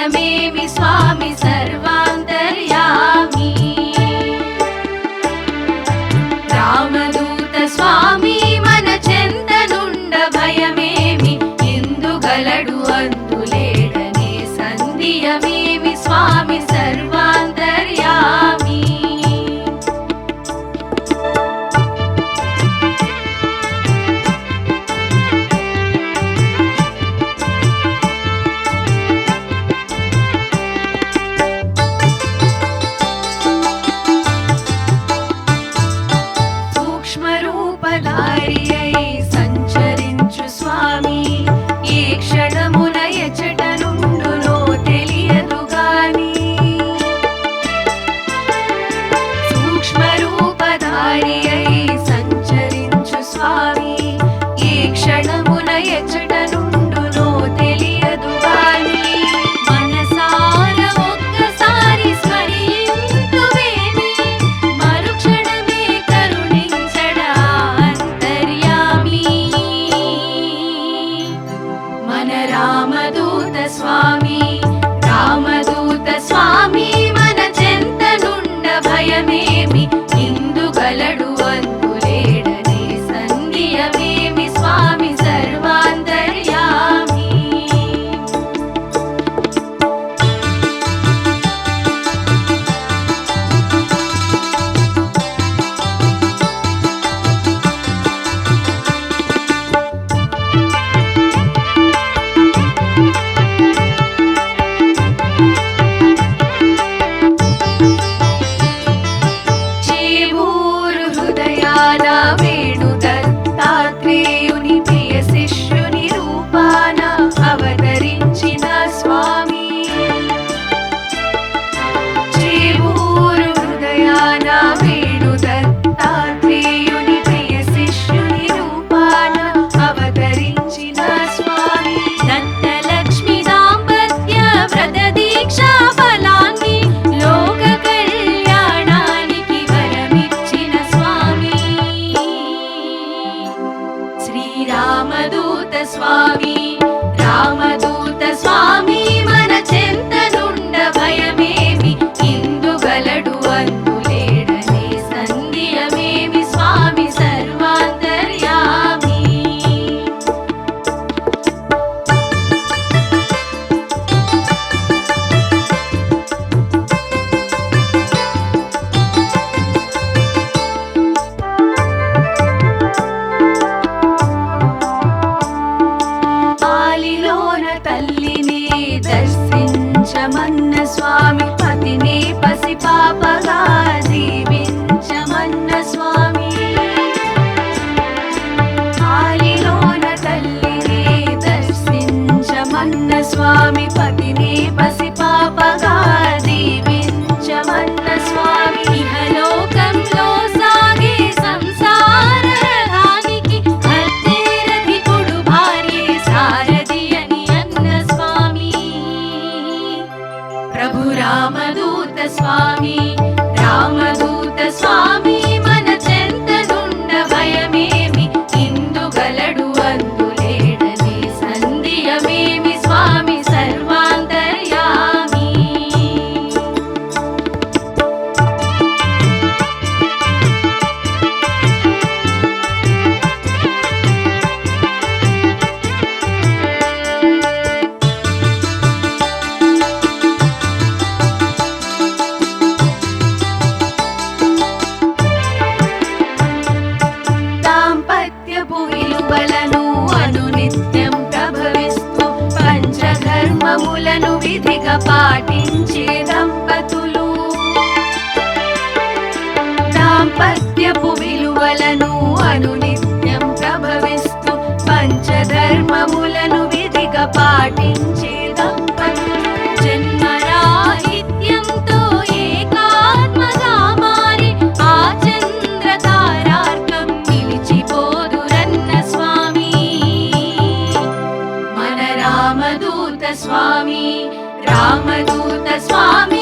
సంధ్యమేమి స్వామి సర్వాంతర్యామి. రామదూత స్వామి మన చెంతనుండ భయమేమి ఎందుగలడు అందులేడనే సంధ్యమేమి స్వామి సర్వాంతర్యామి. సూక్ష్మరూపధారియై సంచరించు స్వామి ఏ క్షణమున ఎచట నుండునో తెలియదు గాని. సూక్ష్మరూపధారియై సంచరించు స్వామి ఏ క్షణమున ఎచట నుండునో తెలియదు గాని. మనసార ఒక్కసారి స్మరింతువేమి మరుక్షణమే కరుణించడా అంతర్యామి. మన రామదూత స్వామి రామదూత స్వామి మన చెంతనుండ భయమేమి ఇందుగలడు అందులేడనే సంధ్యమేమి స్వామి సర్వాంతర్యామి. చేబూరు హృదయాన వేణు దత్తాత్రేయుని ప్రియ శిష్యుని రూపాన అవతరించిన స్వామి. చేబూరు హృదయాన వేణు దత్తాత్రేయుని ప్రియ శిష్యుని రూపాన అవతరించిన స్వామి. దత్తలక్ష్మి దాంపత్య వ్రత దీక్షా ఫలాన్ని లోక కళ్యాణానికి వరమిచ్చిన స్వామి. శ్రీరామదూత స్వామి రామదూత స్వామి మన చెంతనుండ భయమేమి ఇందుగలడు అందులేడనే సంధ్యమేమి స్వామి సర్వాంతర్యామి. పాలిలోన తల్లిని దర్శించమన్న స్వామి పతిని పసిపాపగా దీవించమన్న స్వామి. పాలిలోన తల్లిని దర్శించమన్న స్వామి పతిని పసిపాపగా దీవించమన్న స్వామి. ఇహలోకంలో సాగే సంసార రథానికి భర్తేరధికుడు భార్యే సారథి అని అన్న స్వామి. ప్రభు రామదూత స్వామి రామదూత స్వామి మన చెంతనుండ భయమేమి ఇందుగలడు అందులేడనే సంధ్యమేమి స్వామి సర్వాంతర్యామి. దాంపత్యపు విలువలను అనునిత్యం ప్రభవిస్తూ పంచధర్మములను విధిగా పాటించే దంపతులు. దాంపత్యపు విలువలను అనునిత్యం ప్రభవిస్తూ పంచధర్మములను విధిగా పాటించే దంపతులు. జన్మరాహిత్యంతో ఏకాత్మగా మారి ఆ చంద్ర తారార్కం నిలిచిపోదురన్న స్వామి. మన రామదూత స్వామి రామదూత స్వామి